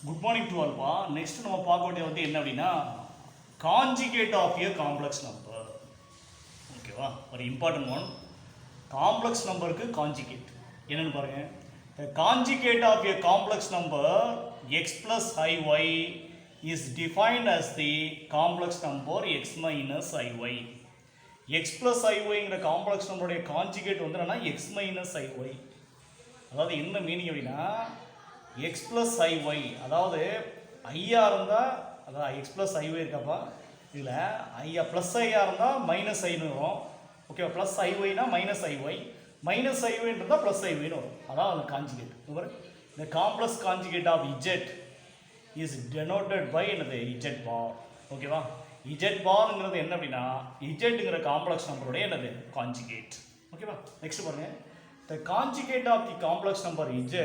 Good morning to ஆல்பா. Next நம்ம பார்க்க வேண்டியது வந்து என்ன அப்படின்னா conjugate of a complex number. ஓகேவா, ஒரு இம்பார்ட்டன்ட் ஒன். காம்ப்ளெக்ஸ் நம்பருக்கு காஞ்சிகேட் என்னன்னு பாருங்க. The conjugate of a complex number x plus iy is defined as the complex number x minus iy. x plus iy complex நம்பருடைய conjugate வந்து என்னன்னா x minus iy. அதாவது என்ன மீனிங் அப்படின்னா X plus ஐஒய், அதாவது ஐயா இருந்தால் அதான் எக்ஸ் ப்ளஸ் ஐஒய் இருக்கப்பா. இதில் ஐயா ப்ளஸ் ஐயா இருந்தால் மைனஸ் ஐன்னு வரும். ஓகேவா, ப்ளஸ் ஐஒய்னா மைனஸ் ஐஒய், மைனஸ் ஐஒய்ன்னு இருந்தால் ப்ளஸ் ஐஒய்னு வரும். அதான் அந்த காஞ்சிகேட். இந்த complex conjugate of z is denoted by என்னது இஜெட் பார். ஓகேவா, இஜெட் பார்ங்கிறது என்ன அப்படின்னா இஜெட்டுங்கிற காம்ப்ளெக்ஸ் நம்பருடைய என்னது காஞ்சிகேட். ஓகேவா, நெக்ஸ்ட் பாருங்க. The conjugate of the complex number z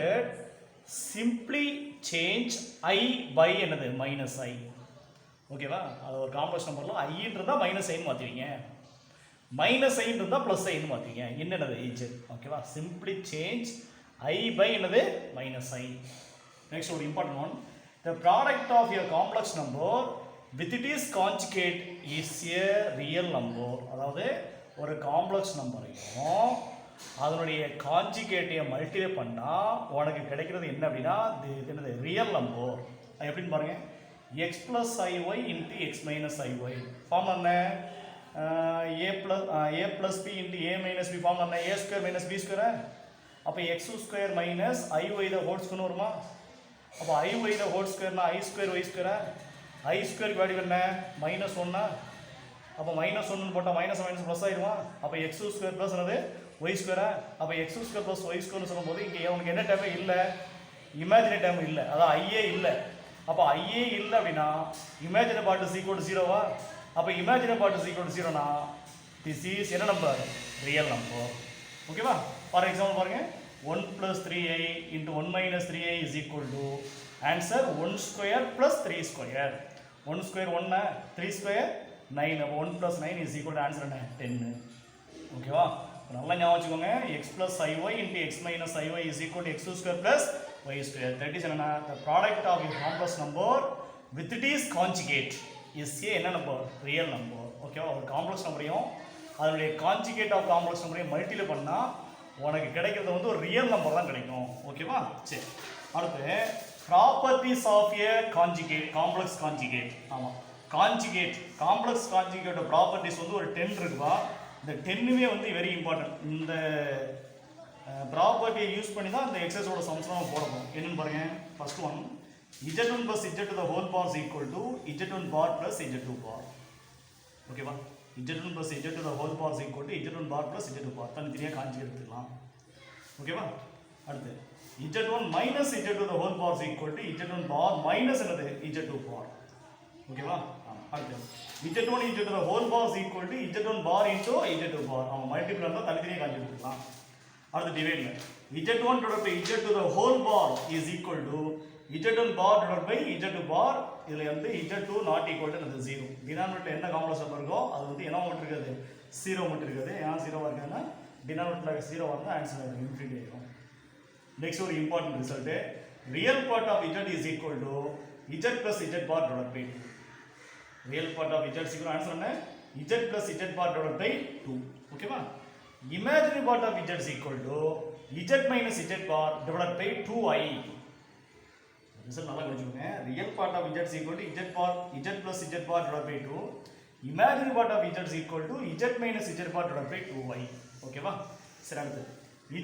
simply change I by என்னது minus I. ஓகேவா, அது ஒரு காம்ப்ளெக்ஸ் நம்பரில் ஐன்னு இருந்தால் மைனஸ் ஐன்னு மாற்றுவீங்க, மைனஸ் ஐன்னு இருந்தால் ப்ளஸ் ஐன்னு மாற்றுவீங்க. என்னது z. ஓகேவா, சிம்பிளி சேஞ்ச் I by என்னது மைனஸ் ஐ. நெக்ஸ்ட் ஒரு important one. The product of a complex number with its conjugate is a real number. அதாவது ஒரு காம்ப்ளெக்ஸ் நம்பரையும் அதனுடைய காஞ்சிகேட்டையை மல்டிப்ளை பண்ணால் உனக்கு கிடைக்கிறது என்ன அப்படின்னா என்னது ரியல் நம்பர். அது எப்படின்னு பாருங்கள். X plus i y into x minus i y form என்ன, a plus b into a minus b form என்ன, a square minus b square. அப்போ x square minus i y the whole ஸ்கொயர்னு வருமா. அப்போ ஐஒய் த ஹோல் ஸ்கொயர்னா ஐ ஸ்கொயர் ஒய் ஸ்கொயரா. I square value என்ன minus ஒன்னா. அப்போ மைனஸ் ஒன்று போட்டால் மைனஸ் மைனஸ் ப்ளஸ் ஆயிடுமா. அப்போ எக்ஸ் ஸ்கொயர் ப்ளஸ் என்னது ஒய் ஸ்கொயரா. அப்போ எக்ஸ் ஸ்கொயர் ப்ளஸ் ஒய் ஸ்கொயர்னு சொல்லும்போது இங்கே உனக்கு என்ன டைம் இல்லை, இமேஜினரி டைம் இல்லை, அதான் ஐயே இல்லை. அப்போ ஐயே இல்லை அப்படின்னா imaginary part is equal to ஜீரோவா. அப்போ imaginary part is equal to ஜீரோனா திஸ் இஸ் என்ன நம்பர் ரியல் நம்பர். ஓகேவா, ஃபார் எக்ஸாம்பிள் பாருங்கள். 1 + 3i into 1 - 3i is equal to answer 1 square plus 3 square. 1 square 1, 3 square 9. அப்போ 1 + 9 is equal to answer என்ன 10. ஓகேவா, நல்லா ஞாபகம் வச்சுக்கோங்க. X plus i y into x minus i y is equal to x square plus y square. That is என்னன்னா the product of you complex number with it is conjugate is a என்ன number real number. ஓகேவா, ஒரு complex நம்பரையும் அதனுடைய conjugate of complex நம்பரையும் multiply பண்ணால் உனக்கு கிடைக்கிறது வந்து ஒரு ரியல் நம்பர் தான் கிடைக்கும். ஓகேவா, சரி. அடுத்து properties of a conjugate, complex conjugate. ஆமாம், காஞ்சிகேட் காம்ப்ளெக்ஸ் காஞ்சிகேட்டோட ப்ராப்பர்ட்டிஸ் வந்து ஒரு 10 இருக்குப்பா. இந்த 10மே வந்து வெரி இம்பார்ட்டன்ட். இந்த ப்ராப்பர்ட்டியை யூஸ் பண்ணி தான் இந்த எக்ஸஸோட சம்ஸ்லாம் நம்ம போடணும். என்னென்னு பாருங்கள். First one, z1 + z to the whole power is equal to z1 bar plus z2 bar. ஓகேவா, z1 + z to the whole power is equal to z1 bar plus z2 bar. தனித்தனியாக காஞ்சி எடுத்துக்கலாம். ஓகேவா, அடுத்து z1 - z to the whole power is equal to z1 bar minus என்னது z2 bar. ஓகேவா, அடுத்து z1 into the whole bar is equal to z1 bar into z2 bar. அவன் multiple இருந்தால் தனித்தனியாக காஞ்சி எடுத்துக்கலாம். அடுத்து டிவைட்ல z1 divided by z to the whole bar is equal to z1 bar divided by z2 bar. இதில் வந்து z2 not equal to 0. Denominator என்ன complex number இருக்கோ அது வந்து என்ன மட்டும் இருக்காது, 0 மட்டும் இருக்காது. ஏன் 0 இருக்காதுன்னா டினாமினேட்டர் 0 இருந்தால் ஆன்சர் இன்ஃபினிட்டி ஆகும். நெக்ஸ்ட் ஒரு important result. Real part of z is equal to z plus z bar divided by 2. Real part of z is equal to answer என்ன z plus z bar divided by 2. ஓகேவா, imaginary part of z is equal to z minus z bar divided by 2i. Result நல்லா கவனிச்சுக்கோங்க. Real part of z is equal to z plus z bar divided by 2. Imaginary part of z is equal to z minus z bar divided by 2i. ஓகேவா, சரி. அடுத்து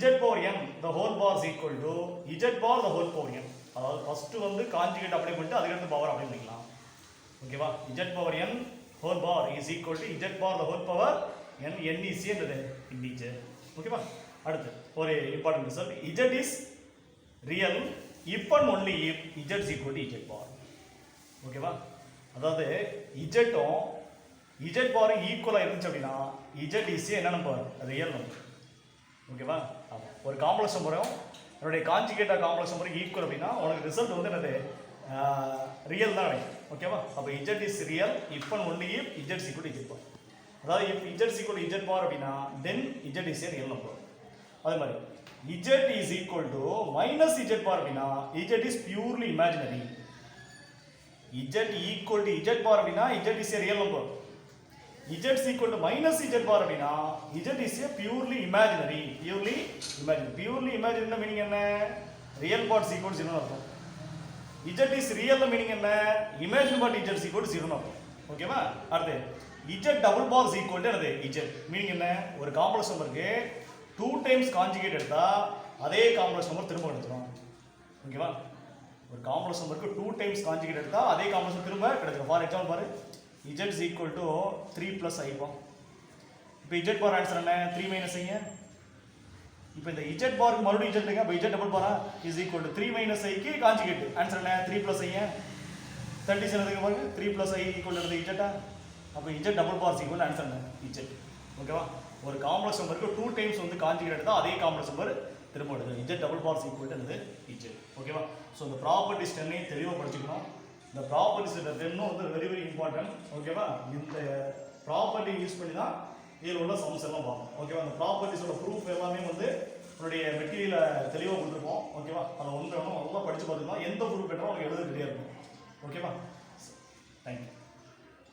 z power n the whole bar is equal to z bar the whole power n. அதாவது first வந்து conjugate apply பண்ணிட்டு அதுக்கடுத்து power apply பண்ணிக்கலாம். ஓகேவா, z power n whole bar is equal to z bar the whole power n. n is என்னது integer. ஓகேவா, அடுத்து ஒரு important result. z is real if and only if z is equal to z bar. ஓகேவா, அதாவது z-ம் z பாரும் ஈக்குவலாக இருந்துச்சு அப்படின்னா z is என்ன நம்பர் ரியல் நம்பர். ஓகேவா, ஆமாம், ஒரு காம்ப்ளெக்ஸ் நம்பரும் அதனுடைய காஞ்சிகேட் ஆஃப் காம்ப்ளெக்ஸ் நம்பரும் ஈக்குவல் அப்படின்னா உனக்கு ரிசல்ட் வந்து என்னது ரியல் தான் கிடைக்கும். ஓகேவா, அப்போ z is real if and only if z is equal to z bar. அதாவது if z is equal to z bar அப்படின்னா then z is a real number. அதே மாதிரி z is equal to minus z bar அப்படின்னா z is purely imaginary. z equal to z bar அப்படினா z is a real number. z is equal to minus z bar அப்படினா z is a purely imaginary. Purely imaginary meaning என்ன? real part is equal to 0 அர்த்தம். z is real meaning என்ன? imaginary part z is equal to 0 அர்த்தம். ஓகேவா? அடுத்து z double bar is equal to என்னது? z meaning என்ன? ஒரு complex நம்பருக்கு 2 times conjugate எடுத்தா அதே காம்ப்ளெக்ஸ் நம்பர் திரும்ப எடுத்துரும். ஓகேவா? ஒரு காம்ப்ளெக்ஸ் நம்பருக்கு 2 times conjugate எடுத்தா அதே காம்ப்ளெக்ஸ் திரும்ப கிடைக்கும். ஃபார் எக்ஸாம்பிள் பாரு z is equal to 3 plus i பா. இப்போ z bar ஆன்சர் என்ன? 3 minus i. இப்போ இந்த z bar க்கு மறுபடியும் z எடுங்க. இப்போ z double bar is equal to 3 minus i க்கு கான்ஜுகேட். ஆன்சர் என்ன? 3 plus i. 37 எடுங்க பாருங்க. 3 plus i equal to z. அப்போ z double bar is equal to answer என்ன? z. ஓகேவா? ஒரு காம்ப்ளெக்ஸ் நம்பருக்கு 2 times வந்து கான்ஜுகேட் எடுத்தா அதே காம்ப்ளெக்ஸ் நம்பர் திரும்ப எடுக்கும். z double bar is equal to என்னது? z. ஓகேவா? சோ இந்த ப்ராப்பர்ட்டிஸ் 10 தெளிவா படிச்சுக்கணும். இந்த ப்ராப்பர்ட்டிஸ் 10 வந்து வெரி இம்பார்ட்டன்ட். ஓகேவா? இந்த ப்ராப்பர்ட்டி யூஸ் பண்ணி தான் இதில் உள்ள சம்ஸ் எல்லாம் பார்ப்போம். ஓகேவா? அந்த ப்ராப்பர்ட்டிஸோட ப்ரூஃப் எல்லாமே வந்து உங்களுடைய மெட்டீரியல தெளிவாக கொடுத்துருப்போம். ஓகேவா? அதை ஒன்று நல்லா படிச்சு பார்த்துக்கலாம். எந்த ப்ரூஃப் வேணாலும் உங்களுக்கு எழுத ரெடியாக இருக்கும். ஓகேவா?